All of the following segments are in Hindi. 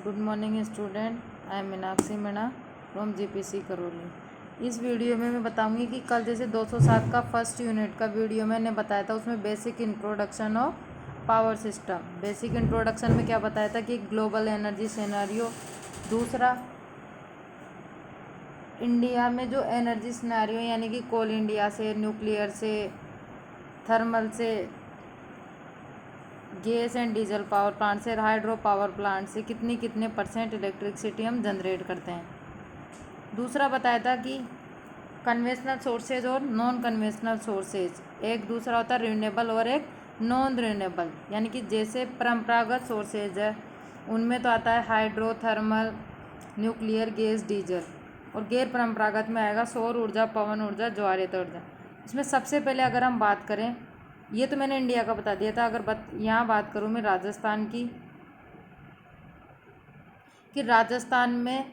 Good morning student, I am Meenakshi Meena from GPC Karauli. इस वीडियो में मैं बताऊंगी कि कल जैसे 207 का फर्स्ट यूनिट का वीडियो मैंने बताया था, उसमें basic introduction of power system. Basic introduction में क्या बताया था कि ग्लोबल एनर्जी सिनेरियो, दूसरा इंडिया में जो एनर्जी सिनेरियो यानी कि कोल इंडिया से, न्यूक्लियर से, थर्मल से, gas and diesel power plant से, हाइड्रो पावर प्लांट से कितनी कितने % इलेक्ट्रिसिटी हम जनरेट करते हैं। दूसरा बताया था कि कन्वेंशनल सोर्सेज और नॉन कन्वेंशनल सोर्सेज, एक दूसरा होता है रिन्यूएबल और एक नॉन रिन्यूएबल। यानी कि जैसे परंपरागत सोर्सेज है उनमें तो आता है hydro, thermal, nuclear, gas, diesel, और गैर परंपरागत में आएगा सौर ऊर्जा, पवन ऊर्जा, ज्वारित ऊर्जा। इसमें सबसे पहले अगर हम बात करें, ये तो मैंने इंडिया का बता दिया था। अगर यहाँ बात करूँ मैं राजस्थान की, कि राजस्थान में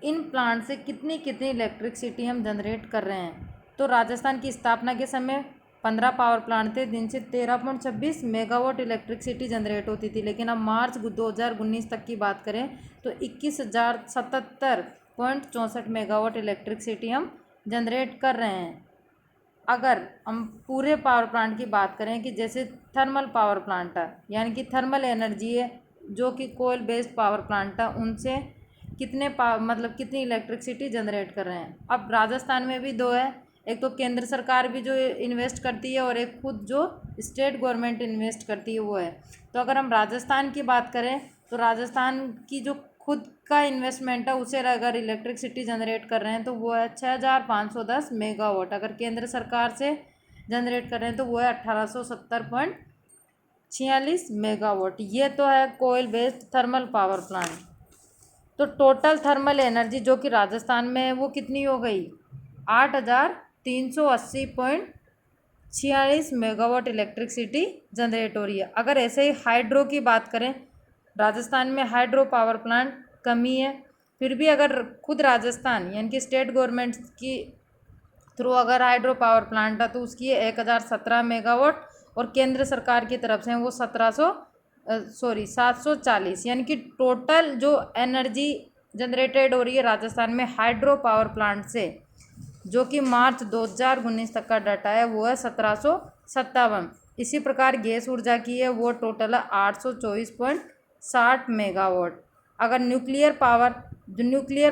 इन प्लांट से कितनी कितनी इलेक्ट्रिसिटी हम जनरेट कर रहे हैं। तो राजस्थान की स्थापना के समय 15 पावर प्लांट थे, दिन से 13.26 मेगावाट इलेक्ट्रिसिटी जनरेट होती थी। लेकिन अब मार्च 2019 तक की बात करें तो 21,077.64 मेगावाट इलेक्ट्रिसिटी हम जनरेट कर रहे हैं। अगर हम पूरे पावर प्लांट की बात करें कि जैसे थर्मल पावर प्लांट है, यानी कि थर्मल एनर्जी है जो कि कोयल बेस्ड पावर प्लांट है, उनसे कितने मतलब कितनी इलेक्ट्रिसिटी जनरेट कर रहे हैं। अब राजस्थान में भी दो है, एक तो केंद्र सरकार भी जो इन्वेस्ट करती है और एक खुद जो स्टेट गवर्नमेंट इन्वेस्ट करती है वो है। तो अगर हम राजस्थान की बात करें तो राजस्थान की जो खुद का इन्वेस्टमेंट है उसे अगर इलेक्ट्रिसिटी जनरेट कर रहे हैं तो वो है 6,510 मेगावाट। अगर केंद्र सरकार से जनरेट कर रहे हैं तो वो है 1870.46 मेगावाट। ये तो है कोयल बेस्ड थर्मल पावर प्लांट। तो टोटल थर्मल एनर्जी जो कि राजस्थान में है वो कितनी हो गई, 8,380.46 मेगावाट इलेक्ट्रिसिटी जनरेट हो रही है। अगर ऐसे ही हाइड्रो की बात करें, राजस्थान में हाइड्रो पावर प्लांट कमी है, फिर भी अगर खुद राजस्थान यानी कि स्टेट गवर्नमेंट की थ्रू अगर हाइड्रो पावर प्लांट है तो उसकी 1,017 मेगावाट, और केंद्र सरकार की तरफ से वो 740, यानी कि टोटल जो एनर्जी जनरेटेड हो रही है राजस्थान में हाइड्रो पावर प्लांट से, जो कि मार्च 2019 तक का डाटा है, वो है 1757। इसी प्रकार गैस ऊर्जा की है, वो टोटल है 824.60 मेगावाट। अगर न्यूक्लियर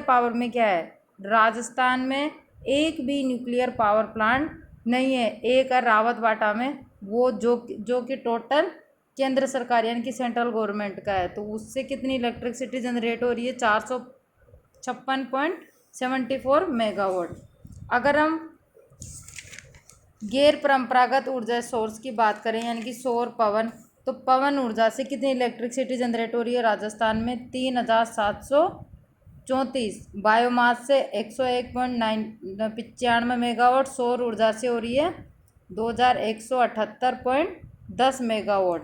पावर में क्या है, राजस्थान में एक भी न्यूक्लियर पावर प्लांट नहीं है। एक है रावतबाटा में, वो जो कि टोटल केंद्र सरकार यानी कि सेंट्रल गवर्नमेंट का है। तो उससे कितनी इलेक्ट्रिसिटी जनरेट हो रही है, 456.74 मेगावाट। अगर हम गैर परंपरागत ऊर्जा सोर्स की बात करें यानी कि सौर, पवन, तो पवन ऊर्जा से कितनी इलेक्ट्रिसिटी जनरेट हो रही है राजस्थान में, 3,734। बायोमास से 101.95 मेगावाट। सौर ऊर्जा से हो रही है 2,178.10 मेगावाट।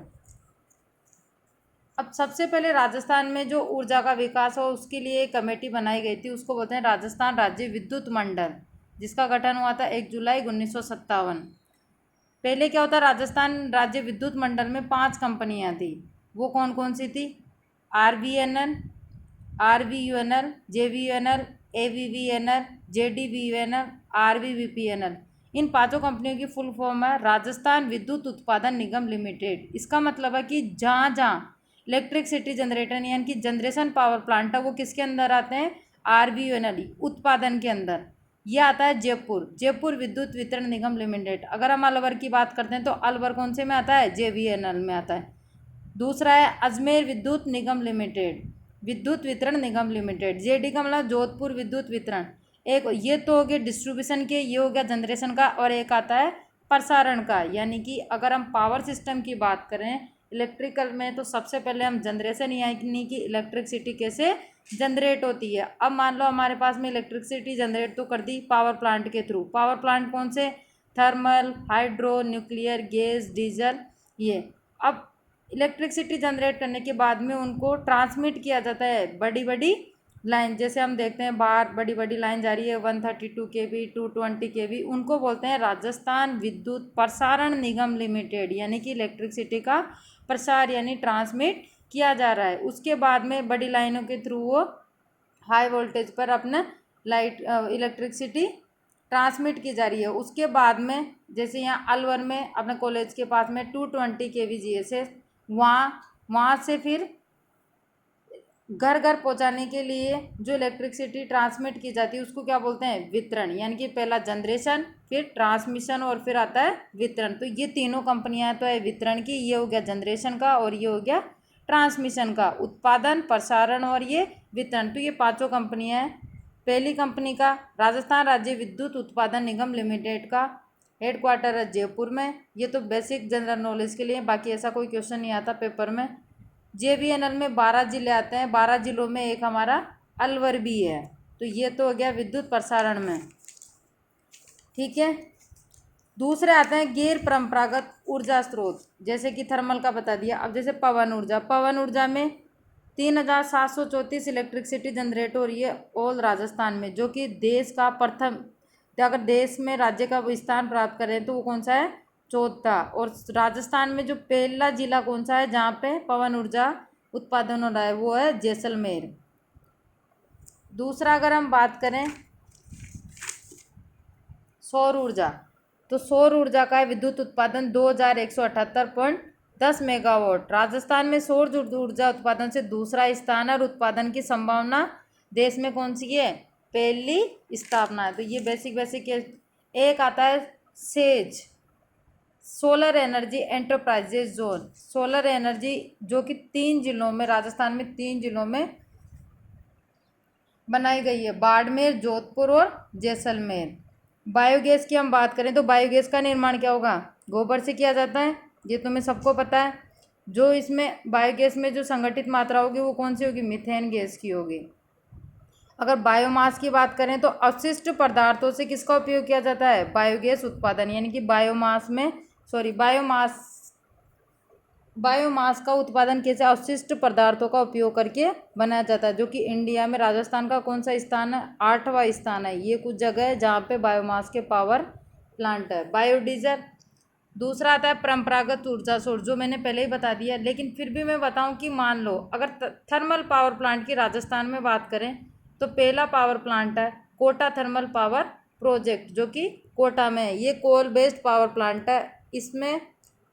अब सबसे पहले राजस्थान में जो ऊर्जा का विकास हो उसके लिए एक कमेटी बनाई गई थी, उसको बोलते हैं राजस्थान राज्य विद्युत मंडल, जिसका गठन हुआ था 1 जुलाई 1957। पहले क्या होता, राजस्थान राज्य विद्युत मंडल में 5 कंपनियां थी। वो कौन कौन सी थी, RVNL, RVUNL, JVUNL, AVVNL, JDVUNL, RVVPNL। इन पांचों कंपनियों की फुल फॉर्म है राजस्थान विद्युत उत्पादन निगम लिमिटेड। इसका मतलब है कि जहाँ जहाँ इलेक्ट्रिसिटी जनरेटर यानी कि जनरेशन पावर प्लांट है वो किसके अंदर आते हैं, RVUNL उत्पादन के अंदर। यह आता है जयपुर विद्युत वितरण निगम लिमिटेड। अगर हम अलवर की बात करते हैं तो अलवर कौन से में आता है, JVNL में आता है। दूसरा है अजमेर विद्युत निगम लिमिटेड, विद्युत वितरण निगम लिमिटेड, JD का मतलब जोधपुर विद्युत वितरण। एक ये तो हो गया डिस्ट्रीब्यूशन के, ये हो गया जनरेशन का, और एक आता है प्रसारण का। यानी कि अगर हम पावर सिस्टम की बात करें इलेक्ट्रिकल में तो सबसे पहले हम जनरेशन यानी कि इलेक्ट्रिसिटी कैसे जनरेट होती है। अब मान लो हमारे पास में इलेक्ट्रिसिटी जनरेट तो कर दी पावर प्लांट के थ्रू। पावर प्लांट कौन से, thermal, hydro, nuclear, gas, diesel, ये। अब इलेक्ट्रिसिटी जनरेट करने के बाद में उनको ट्रांसमिट किया जाता है बड़ी बड़ी लाइन। जैसे हम देखते हैं बाहर बड़ी बड़ी लाइन जा रही है 132 kV, 220 kV, उनको बोलते हैं राजस्थान विद्युत प्रसारण निगम लिमिटेड। यानी कि इलेक्ट्रिसिटी का प्रसार यानी ट्रांसमिट किया जा रहा है। उसके बाद में बड़ी लाइनों के थ्रू वो हाई वोल्टेज पर अपना लाइट इलेक्ट्रिसिटी ट्रांसमिट की जा रही है। उसके बाद में जैसे यहाँ अलवर में अपने कॉलेज के पास में 220 kVGS है, वहाँ से फिर घर घर पहुंचाने के लिए जो इलेक्ट्रिसिटी ट्रांसमिट की जाती है उसको क्या बोलते हैं, वितरण। यानी कि पहला जनरेशन, फिर ट्रांसमिशन और फिर आता है वितरण। तो ये तीनों कंपनियां तो है वितरण की, ये हो गया जनरेशन का और ये हो गया ट्रांसमिशन का, उत्पादन, प्रसारण और ये वितरण। तो ये पांचों कंपनियां हैं। पहली कंपनी का राजस्थान राज्य विद्युत उत्पादन निगम लिमिटेड का हेडक्वार्टर है जयपुर में। ये तो बेसिक जनरल नॉलेज के लिए, बाकी ऐसा कोई क्वेश्चन नहीं आता पेपर में। JVNL में 12 जिले आते हैं, 12 जिलों में एक हमारा अलवर भी है। तो ये तो हो गया विद्युत प्रसारण में, ठीक है। दूसरे आते हैं गैर परंपरागत ऊर्जा स्रोत, जैसे कि थर्मल का बता दिया। अब जैसे पवन ऊर्जा में 3734 इलेक्ट्रिसिटी जनरेट हो रही है ऑल राजस्थान में, जो कि देश का प्रथम, अगर देश में राज्य का स्थान प्राप्त करें तो वो कौन सा है, चौथा। और राजस्थान में जो पहला जिला कौन सा है जहाँ पे पवन ऊर्जा उत्पादन हो रहा है, वो है जैसलमेर। दूसरा अगर हम बात करें सौर ऊर्जा, तो सौर ऊर्जा का विद्युत उत्पादन 2178.10 मेगावाट। राजस्थान में सौर ऊर्जा उत्पादन से दूसरा स्थान और उत्पादन की संभावना देश में कौन सी है, पहली स्थापना है। तो ये बेसिक एक आता है says, solar energy enterprises zone. Solar energy जो कि 3 जिलों में, राजस्थान में 3 जिलों में बनाई गई है, बाड़मेर, जोधपुर और जैसलमेर। बायोगैस की हम बात करें तो बायोगैस का निर्माण क्या होगा, गोबर से किया जाता है, ये तुम्हें सबको पता है। जो इसमें बायोगैस में जो संगठित मात्रा होगी वो कौन सी होगी, मीथेन गैस की होगी। अगर बायोमास की बात करें तो अवशिष्ट पदार्थों से किसका उपयोग किया जाता है, बायोगैस उत्पादन। यानी कि बायोमास का उत्पादन कैसे, अवशिष्ट पदार्थों का उपयोग करके बनाया जाता है, जो कि इंडिया में राजस्थान का कौन सा स्थान है, 8वां स्थान है। ये कुछ जगह है जहाँ पे बायोमास के पावर प्लांट है। बायोडीजल। दूसरा आता है परंपरागत ऊर्जा सोर्स, जो मैंने पहले ही बता दिया, लेकिन फिर भी मैं बताऊं कि मान लो अगर थर्मल पावर प्लांट की राजस्थान में बात करें तो पहला पावर प्लांट है कोटा थर्मल पावर प्रोजेक्ट, जो कि कोटा में है। ये कोल बेस्ड पावर प्लांट है। इसमें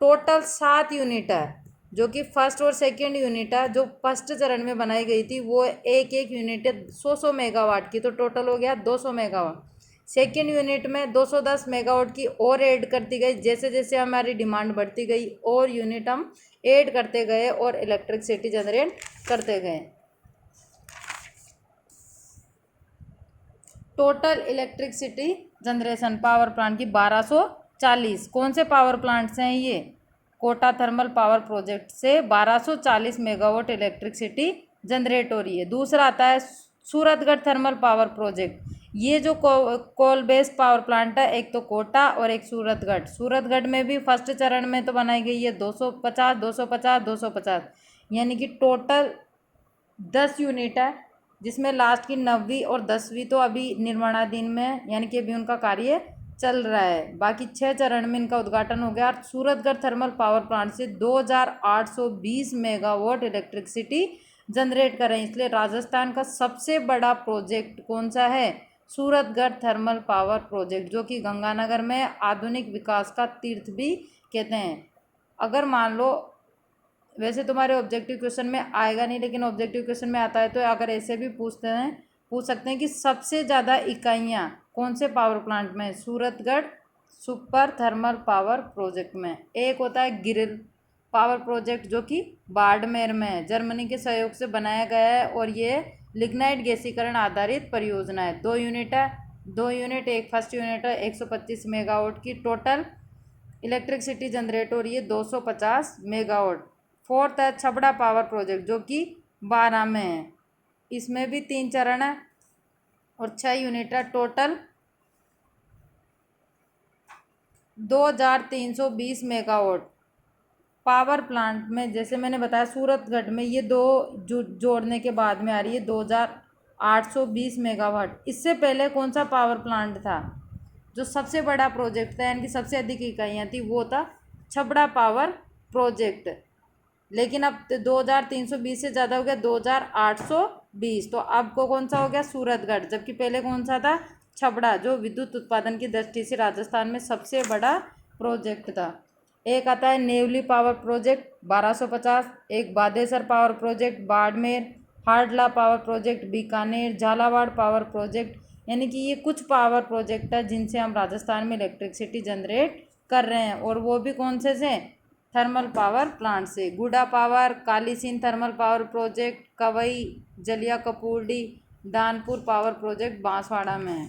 टोटल 7 यूनिट है, जो कि फर्स्ट और सेकेंड यूनिट है। जो फर्स्ट चरण में बनाई गई थी वो एक यूनिट है 100 मेगावाट की, तो टोटल हो गया 200 मेगावाट। सेकेंड यूनिट में 210 मेगावाट की और ऐड करती गई, जैसे जैसे हमारी डिमांड बढ़ती गई और यूनिट हम ऐड करते गए और इलेक्ट्रिसिटी जनरेट करते गए। Total electricity generation power plant की 1240। कौन से पावर प्लांट्स हैं ये, कोटा थर्मल पावर प्रोजेक्ट से 1240 मेगावाट इलेक्ट्रिसिटी जनरेट हो रही है। दूसरा आता है सूरतगढ़ थर्मल पावर प्रोजेक्ट। ये जो कोल बेस्ड पावर प्लांट है, एक तो कोटा और एक सूरतगढ़ में भी फर्स्ट चरण में तो बनाई गई है 250 250 250, यानी कि टोटल 10 यूनिट है, जिसमें लास्ट की 9वीं और 10वीं तो अभी निर्माणाधीन में है, यानी कि अभी उनका कार्य चल रहा है। बाकी 6 चरण में इनका उद्घाटन हो गया। और सूरतगढ़ थर्मल पावर प्लांट से 2820 मेगावाट इलेक्ट्रिसिटी जनरेट कर रहे हैं। इसलिए राजस्थान का सबसे बड़ा प्रोजेक्ट कौन सा है, सूरतगढ़ थर्मल पावर प्रोजेक्ट, जो कि गंगानगर में आधुनिक विकास का तीर्थ भी कहते हैं। अगर मान लो, वैसे तुम्हारे ऑब्जेक्टिव क्वेश्चन में आएगा नहीं, लेकिन ऑब्जेक्टिव क्वेश्चन में आता है, तो अगर ऐसे भी पूछ सकते हैं कि सबसे ज़्यादा इकाइयाँ कौन से पावर प्लांट में, Suratgarh super thermal power project में। एक होता है गिरिल पावर प्रोजेक्ट, जो कि बाड़मेर में है, जर्मनी के सहयोग से बनाया गया है और ये लिग्नाइट गैसीकरण आधारित परियोजना है। 2 यूनिट है, 2 यूनिट, एक फर्स्ट यूनिट है 125 मेगावाट की, टोटल इलेक्ट्रिसिटी जनरेट हो रही है 250 मेगावाट। फोर्थ है छबड़ा पावर प्रोजेक्ट, जो कि 12 में है। इसमें भी 3 चरण है और 6 यूनिट है, टोटल 2320 मेगावाट। पावर प्लांट में जैसे मैंने बताया सूरतगढ़ में ये दो जोड़ने के बाद में आ रही है 2820 मेगावाट। इससे पहले कौन सा पावर प्लांट था जो सबसे बड़ा प्रोजेक्ट था, यानी कि सबसे अधिक इकाइयाँ थी, वो था छबड़ा पावर प्रोजेक्ट। लेकिन अब 2320 से ज़्यादा हो गया 2820। तो अब को कौन सा हो गया, सूरतगढ़। जबकि पहले कौन सा था, छबड़ा, जो विद्युत उत्पादन की दृष्टि से राजस्थान में सबसे बड़ा प्रोजेक्ट था। एक आता है नेवली पावर प्रोजेक्ट 1250, एक बादेसर पावर प्रोजेक्ट बाड़मेर, हाडला power project Bikaner, Jhalawar power project. यानी कि ये कुछ पावर प्रोजेक्ट है जिनसे हम राजस्थान में इलेक्ट्रिसिटी जनरेट कर रहे हैं। और वो भी कौन से थर्मल पावर प्लांट से। Guda power, Kalisindh thermal power project Kawai, Jaliya Kapurdi, Danpur power project Banswara में है।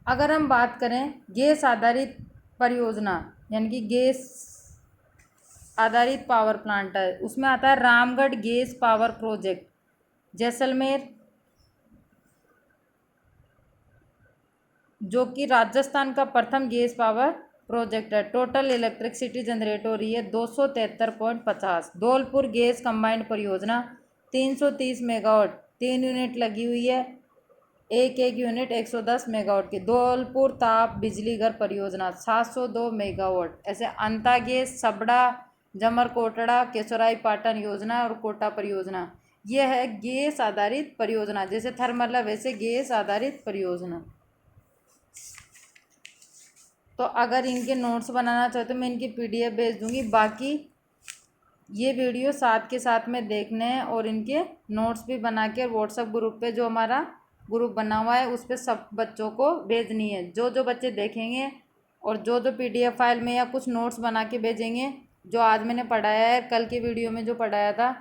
अगर हम बात करें गैस आधारित परियोजना, यानी कि गैस आधारित पावर प्लांट है, उसमें आता है Ramgarh gas power project Jaisalmer, जो कि राजस्थान का प्रथम गैस पावर प्रोजेक्ट है। टोटल इलेक्ट्रिसिटी जनरेट हो रही है 273.50। धौलपुर गैस कंबाइंड परियोजना 330 मेगावाट, 3 यूनिट लगी हुई है, एक एक यूनिट 110 मेगावाट की। धौलपुर ताप बिजली घर परियोजना 702 मेगावाट। ऐसे अंता गैस, सबड़ा, जमरकोटड़ा, केसोराई पाटन योजना और कोटा परियोजना, यह है गैस आधारित परियोजना। जैसे थर्मल है वैसे गैस आधारित परियोजना। तो अगर इनके नोट्स बनाना चाहो तो मैं इनकी पीडीएफ भेज दूंगी। बाकी ये वीडियो साथ के साथ में देखने हैं और इनके नोट्स भी बना के व्हाट्सएप ग्रुप पे, जो हमारा ग्रुप बना हुआ है, उस पर सब बच्चों को भेजनी है। जो जो बच्चे देखेंगे और जो जो पीडीएफ फाइल में या कुछ नोट्स बना के भेजेंगे, जो आज मैंने पढ़ाया है, कल की वीडियो में जो पढ़ाया था,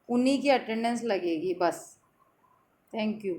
उन्हीं की अटेंडेंस लगेगी बस। Thank you.